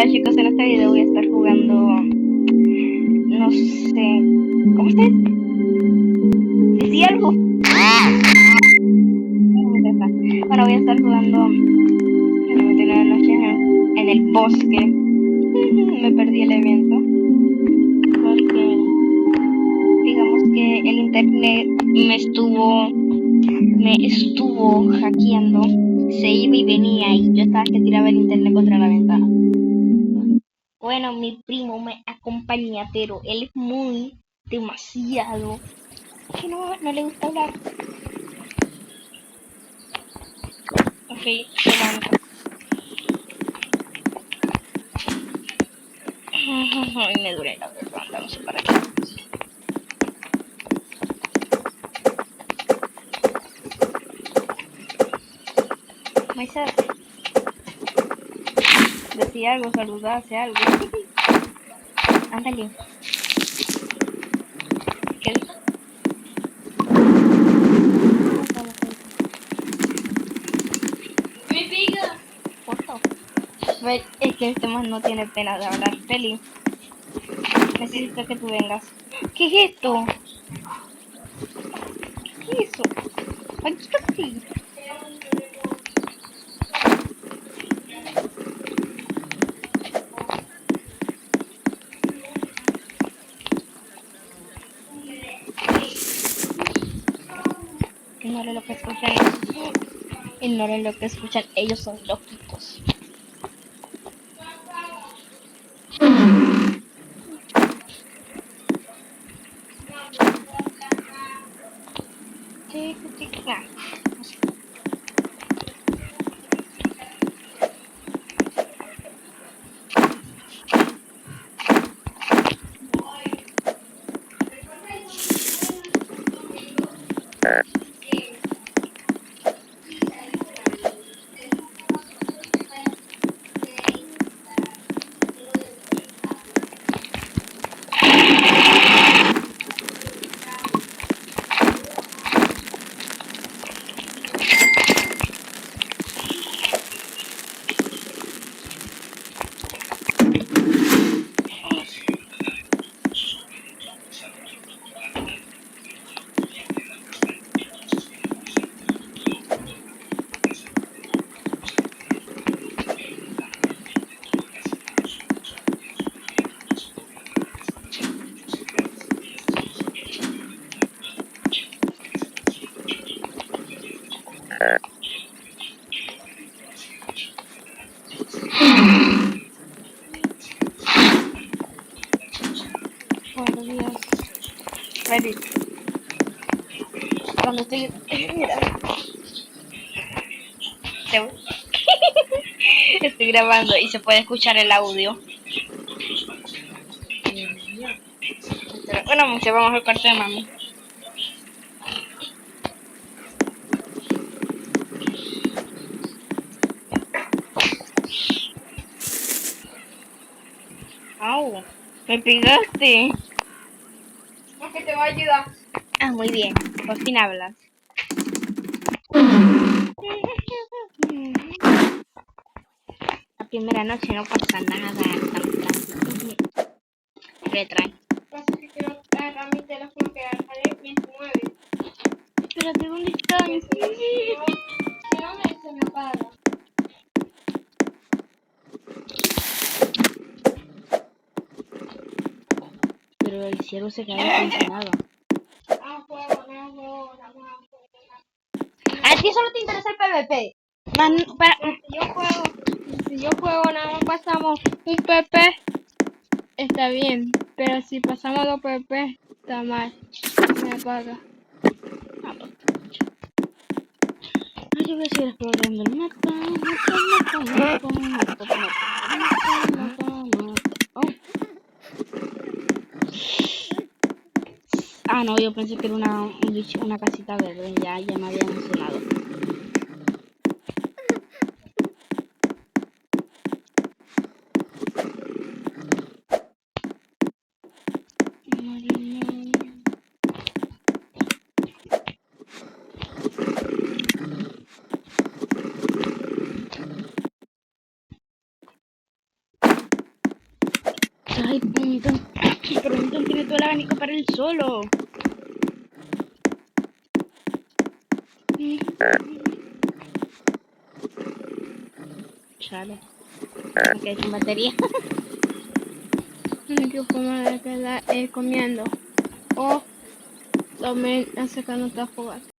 Hola chicos, en este video voy a estar jugando, no sé, ¿cómo se dice? ¿Decía algo? Bueno, voy a estar jugando el 99 noches en el bosque. Me perdí el evento porque digamos que el internet me estuvo hackeando, se iba y venía y yo estaba que tiraba el internet contra la ventana. Bueno, mi primo me acompaña, pero él es demasiado, que no le gusta hablar. Ok, aguanta. Ay, me duele la garganta, no sé para qué. Moisés, decía algo, saludá, hace algo. Ándale. ¿Qué dijo? Me pica. Foto. Es que este man no tiene pena de hablar. Feli, necesito que tú vengas. ¿Qué es esto? ¿Qué es eso? Ay, quítate. Ignoren lo que escuchan. Ignoren lo que escuchan. Ellos son loquitos. Nah. Buenos días. Ready. Cuando estoy... Mira. Estoy grabando y se puede escuchar el audio. Bueno, mucho, vamos al cuarto de mami. Au, me pegaste. No, que te va a ayudar. Ah, muy bien. Por fin hablas. La primera noche no pasa nada. Retrae. Pasa que quiero agarrar mi teléfono que sale 29. Espérate, ¿dónde están? Si no se me apaga. Pero el cielo se cae acondicionado. Ah, juego, no juego, A ti solo te interesa el PvP. Man, para... Si yo juego, nada más pasamos un PP, está bien. Pero si pasamos dos PP, está mal. Me apaga. Ay, yo voy a seguir explorando el mapa. Oh. Ah, no, yo pensé que era una casita verde. Ya me había emocionado. Ay, pero Newton tiene todo el abanico para él solo. Chale. Me quedé sin batería. La única forma de quedar es comiendo o también sacando esta fogata.